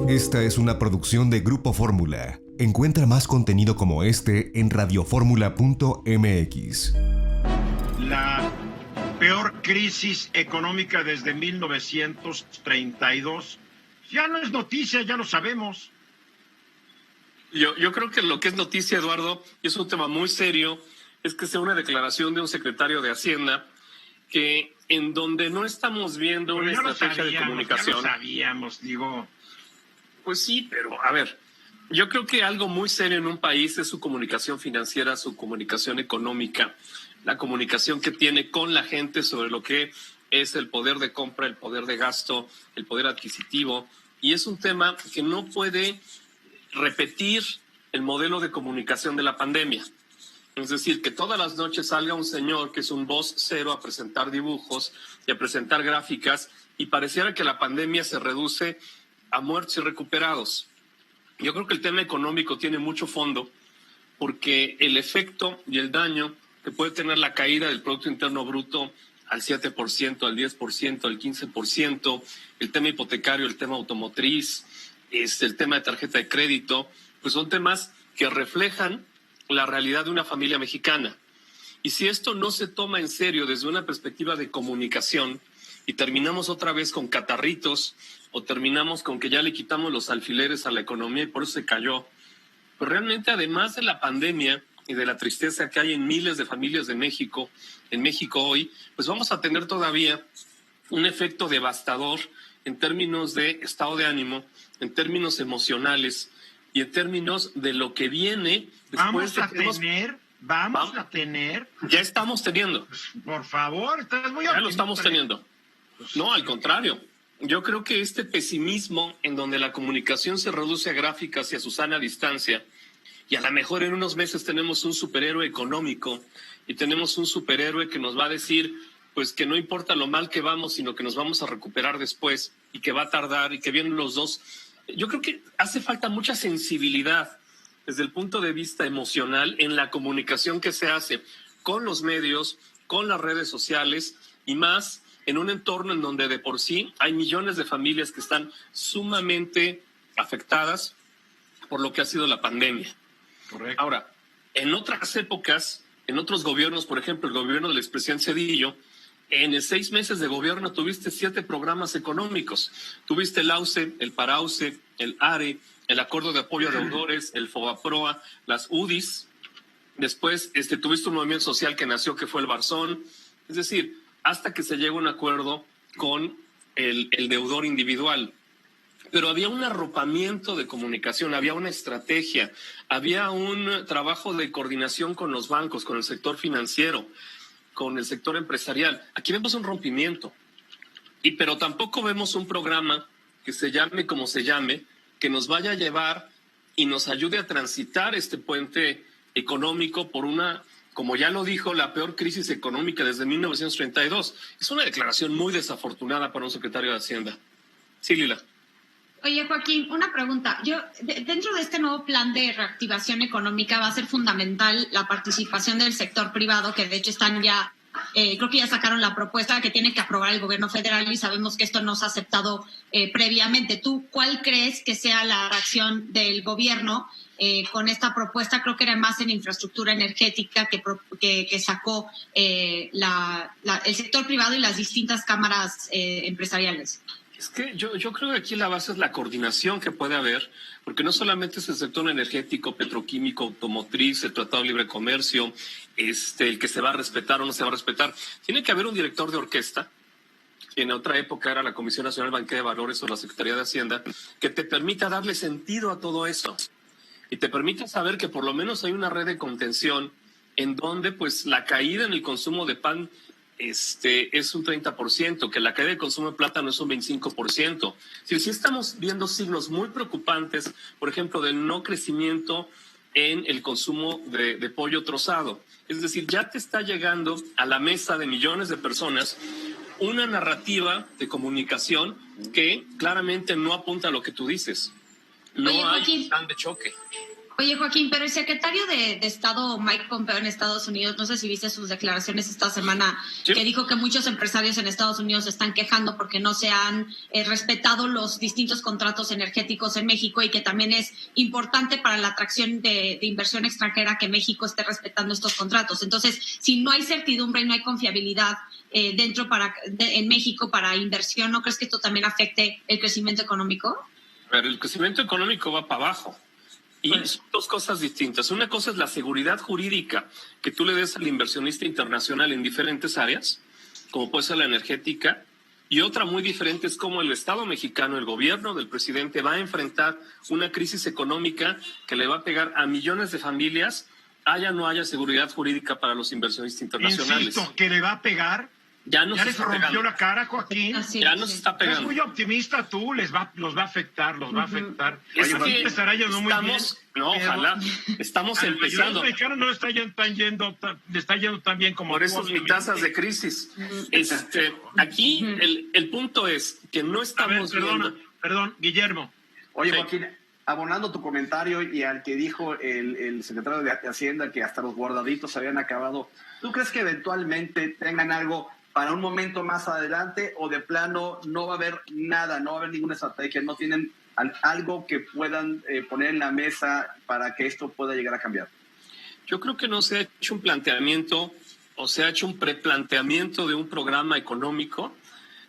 Esta es una producción de Grupo Fórmula. Encuentra más contenido como este en radioformula.mx. La peor crisis económica desde 1932. Ya no es noticia, ya lo sabemos. Yo creo que lo que es noticia, Eduardo, y es un tema muy serio, es que sea una declaración de un secretario de Hacienda que en donde no estamos viendo una estrategia de comunicación. Ya lo sabíamos, digo. Pues sí, pero a ver, yo creo que algo muy serio en un país es su comunicación financiera, su comunicación económica, la comunicación que tiene con la gente sobre lo que es el poder de compra, el poder de gasto, el poder adquisitivo, y es un tema que no puede repetir el modelo de comunicación de la pandemia. Es decir, que todas las noches salga un señor que es un voz cero a presentar dibujos y a presentar gráficas y pareciera que la pandemia se reduce a muertos y recuperados. Yo creo que el tema económico tiene mucho fondo porque el efecto y el daño que puede tener la caída del Producto Interno Bruto al 7%, al 10%, al 15%, el tema hipotecario, el tema automotriz, el tema de tarjeta de crédito, pues son temas que reflejan la realidad de una familia mexicana. Y si esto no se toma en serio desde una perspectiva de comunicación y terminamos otra vez con catarritos o terminamos con que ya le quitamos los alfileres a la economía y por eso se cayó, pues realmente además de la pandemia y de la tristeza que hay en miles de familias de México, en México hoy, pues vamos a tener todavía un efecto devastador en términos de estado de ánimo, en términos emocionales y en términos de lo que viene después Vamos a tener. Ya estamos teniendo. Por favor, estás muy Ya lo estamos teniendo. No, al contrario. Yo creo que este pesimismo en donde la comunicación se reduce a gráficas y a su sana distancia, y a lo mejor en unos meses tenemos un superhéroe económico y tenemos un superhéroe que nos va a decir pues que no importa lo mal que vamos, sino que nos vamos a recuperar después y que va a tardar y que vienen los dos. Yo creo que hace falta mucha sensibilidad desde el punto de vista emocional en la comunicación que se hace con los medios, con las redes sociales y más en un entorno en donde de por sí hay millones de familias que están sumamente afectadas por lo que ha sido la pandemia. Correcto. Ahora, en otras épocas, en otros gobiernos, por ejemplo, el gobierno del expresidente Zedillo, en 6 meses de gobierno tuviste 7 programas económicos. Tuviste el AUCE, el PARAUCE, el ARE, el Acuerdo de Apoyo a Deudores, el FOBAPROA, las UDIs. Después tuviste un movimiento social que nació, que fue el Barzón. Es decir, hasta que se llega a un acuerdo con el deudor individual. Pero había un arropamiento de comunicación, había una estrategia, había un trabajo de coordinación con los bancos, con el sector financiero, con el sector empresarial. Aquí vemos un rompimiento, pero tampoco vemos un programa que se llame como se llame, que nos vaya a llevar y nos ayude a transitar este puente económico por una, como ya lo dijo, la peor crisis económica desde 1932. Es una declaración muy desafortunada para un secretario de Hacienda. Sí, Lila. Oye, Joaquín, una pregunta. Dentro de este nuevo plan de reactivación económica va a ser fundamental la participación del sector privado, que de hecho están ya, creo que ya sacaron la propuesta que tiene que aprobar el gobierno federal y sabemos que esto no se ha aceptado previamente. ¿Tú cuál crees que sea la reacción del gobierno con esta propuesta? Creo que era más en infraestructura energética que sacó el sector privado y las distintas cámaras empresariales. Es que yo creo que aquí la base es la coordinación que puede haber, porque no solamente es el sector energético, petroquímico, automotriz, el Tratado de Libre Comercio, el que se va a respetar o no se va a respetar. Tiene que haber un director de orquesta, que en otra época era la Comisión Nacional de Banquea de Valores o la Secretaría de Hacienda, que te permita darle sentido a todo eso y te permita saber que por lo menos hay una red de contención en donde pues la caída en el consumo de pan es un 30%, que la caída de consumo de plátano es un 25%. Si estamos viendo signos muy preocupantes, por ejemplo, del no crecimiento en el consumo de pollo trozado. Es decir, ya te está llegando a la mesa de millones de personas una narrativa de comunicación que claramente no apunta a lo que tú dices. No hay plan de choque. Oye, Joaquín, pero el secretario de Estado, Mike Pompeo, en Estados Unidos, no sé si viste sus declaraciones esta semana, Sí. que dijo que muchos empresarios en Estados Unidos se están quejando porque no se han respetado los distintos contratos energéticos en México y que también es importante para la atracción de inversión extranjera que México esté respetando estos contratos. Entonces, si no hay certidumbre y no hay confiabilidad en México para inversión, ¿no crees que esto también afecte el crecimiento económico? A ver, el crecimiento económico va para abajo. Y son dos cosas distintas. Una cosa es la seguridad jurídica que tú le des al inversionista internacional en diferentes áreas, como puede ser la energética, y otra muy diferente es cómo el Estado mexicano, el gobierno del presidente, va a enfrentar una crisis económica que le va a pegar a millones de familias, haya o no haya seguridad jurídica para los inversionistas internacionales. Insisto, que le va a pegar. Ya nos Ya les está rompió pegando. la cara, Joaquín. Así, Ya nos sí. está Es pegando. muy optimista tú, los va a afectar, los va a afectar. Es Oye, que estará yendo muy bien. no, pero ojalá, estamos a la empezando. mayoría de los mexicanos no le está yendo tan bien como Por tú, esos obviamente. mitazas de crisis. Aquí el punto es que no A ver, estamos viendo. perdón, Guillermo. Oye, Sí. Joaquín, abonando tu comentario y al que dijo el secretario de Hacienda que hasta los guardaditos se habían acabado, ¿tú crees que eventualmente tengan algo para un momento más adelante o de plano no va a haber nada, no va a haber ninguna estrategia, no tienen algo que puedan poner en la mesa para que esto pueda llegar a cambiar? Yo creo que no se ha hecho un planteamiento o se ha hecho un preplanteamiento de un programa económico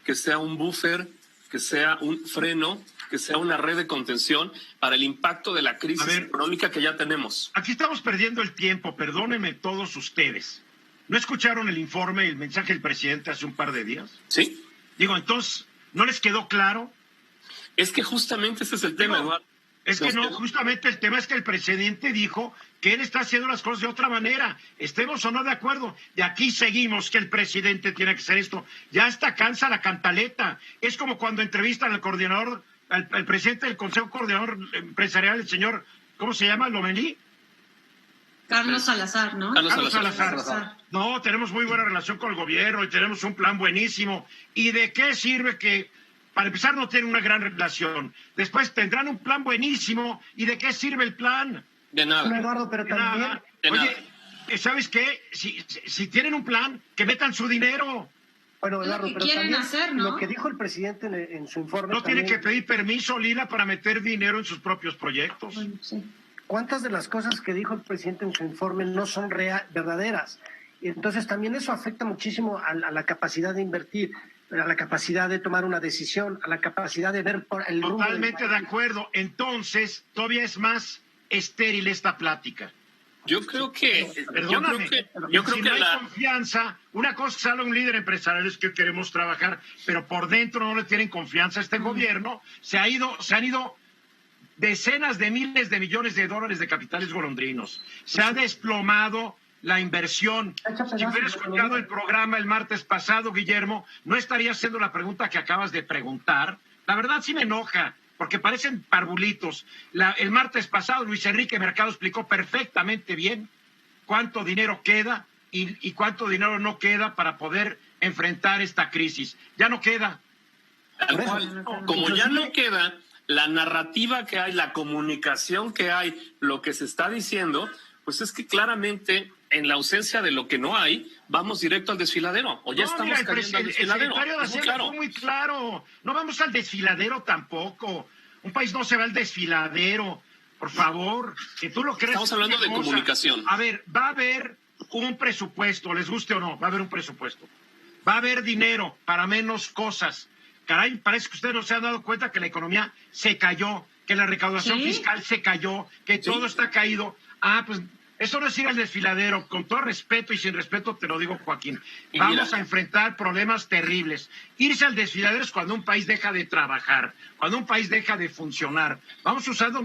que sea un buffer, que sea un freno, que sea una red de contención para el impacto de la crisis A ver. económica que ya tenemos. Aquí estamos perdiendo el tiempo, perdónenme todos ustedes. ¿No escucharon el informe, el mensaje del presidente hace un par de días? ¿Sí? Digo, entonces, ¿no les quedó claro? Es que justamente ese es el tema, Digo, Eduardo. Es que Nos no, quedó- justamente el tema es que el presidente dijo que él está haciendo las cosas de otra manera. Estemos o no de acuerdo. De aquí seguimos que el presidente tiene que hacer esto. Ya está cansa la cantaleta. Es como cuando entrevistan al coordinador, al presidente del Consejo Coordinador Empresarial, el señor, ¿cómo se llama? ¿Lomelí? Carlos Salazar, ¿no? Carlos Salazar. No, tenemos muy buena relación con el gobierno y tenemos un plan buenísimo. ¿Y de qué sirve que, para empezar, no tienen una gran relación? Después tendrán un plan buenísimo. ¿Y de qué sirve el plan? De nada. No, Eduardo, pero De también nada. De Oye, nada. ¿sabes qué? Si tienen un plan, que metan su dinero. bueno, Es lo Eduardo, que pero quieren también hacer, ¿no? lo que dijo el presidente en su informe. No tienen que también, pedir permiso, Lila, para meter dinero en sus propios proyectos. Bueno, sí. ¿Cuántas de las cosas que dijo el presidente en su informe no son verdaderas? Y entonces también eso afecta muchísimo a la capacidad de invertir, a la capacidad de tomar una decisión, a la capacidad de ver por el rumbo del Totalmente de país. acuerdo. Entonces, todavía es más estéril esta plática. Yo creo que Perdóname, yo creo si que no hay la confianza, una cosa sale un líder empresarial es que queremos trabajar, pero por dentro no le tienen confianza a este gobierno. Se han ido decenas de miles de millones de dólares de capitales golondrinos. Se ha desplomado la inversión. Si hubiera escuchado el programa el martes pasado, Guillermo, no estaría haciendo la pregunta que acabas de preguntar. La verdad sí me enoja, porque parecen parvulitos. El martes pasado Luis Enrique Mercado explicó perfectamente bien cuánto dinero queda y cuánto dinero no queda para poder enfrentar esta crisis. Ya no queda. tal cual, como ya no queda la narrativa que hay, la comunicación que hay, lo que se está diciendo, pues es que claramente en la ausencia de lo que no hay, vamos directo al desfiladero, o ya No, estamos mira, el cayendo al desfiladero. secretario de Es muy Hacienda claro. fue muy claro. No vamos al desfiladero tampoco. Un país no se va al desfiladero. Por favor, que tú lo crees. Estamos hablando de comunicación. A ver, va a haber un presupuesto, les guste o no, va a haber un presupuesto. Va a haber dinero para menos cosas. Caray, parece que ustedes no se han dado cuenta que la economía se cayó, que la recaudación ¿Sí? fiscal se cayó, que todo está caído. Ah, pues eso no es ir al desfiladero. Con todo respeto y sin respeto te lo digo, Joaquín. Y Vamos mira, a enfrentar problemas terribles. Irse al desfiladero es cuando un país deja de trabajar, cuando un país deja de funcionar. Vamos usando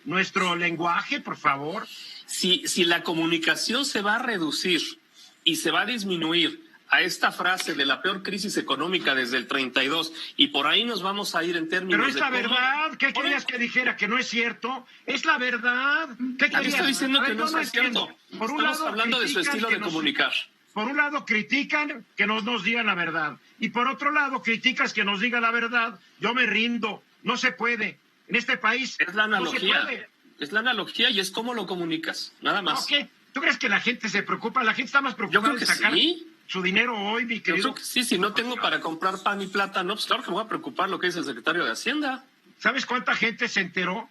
nuestro lenguaje, por favor. si la comunicación se va a reducir y se va a disminuir a esta frase de la peor crisis económica desde el 32 y por ahí nos vamos a ir en términos Pero es de la cómo- verdad. ¿Qué Por querías eso. que dijera? ¿Que no es cierto? Es la verdad. ¿Qué Nadie querías? está diciendo A ver, que no yo es cierto. entiendo. Por un Estamos lado, hablando de su critican estilo que de nos- comunicar. Por un lado critican que nos digan la verdad. Y por otro lado criticas que nos diga la verdad. Yo me rindo. No se puede. En este país Es la no se analogía. puede. Es la analogía y es cómo lo comunicas, nada más. ¿Qué? ¿Tú crees que la gente se preocupa? La gente está más Yo preocupada creo que en sacar sí. su dinero hoy, mi Yo querido. creo que sí, si no tengo para comprar pan y plátano, pues claro que me voy a preocupar lo que dice el secretario de Hacienda. ¿Sabes cuánta gente se enteró?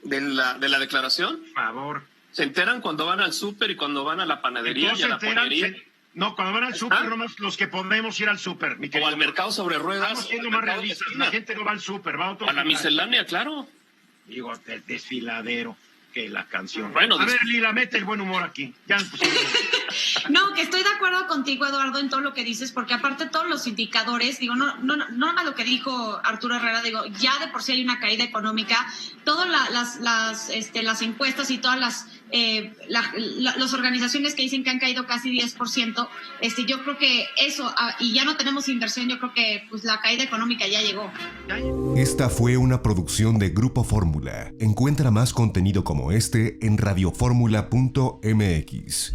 De la declaración. Por favor. Se enteran cuando van al súper y cuando van a la panadería Entonces y a la se enteran, pollería. no, cuando van al súper, nomás los que podemos ir al súper, mi O querido. al mercado sobre ruedas. Estamos siendo al más mercado de realistas. esquina. La gente no va al súper, va a otro A la lugar. miscelánea, claro. Digo, el desfiladero que la canción. Bueno, a ver, Lila, mete el buen humor aquí. Ya nos pusimos. No, que estoy de acuerdo contigo, Eduardo, en todo lo que dices, porque aparte todos los indicadores, digo, no más lo que dijo Arturo Herrera, digo, ya de por sí hay una caída económica, todas las encuestas y todas las organizaciones que dicen que han caído casi 10%, yo creo que eso, y ya no tenemos inversión, yo creo que pues la caída económica ya llegó. Esta fue una producción de Grupo Fórmula. Encuentra más contenido como este en radioformula.mx.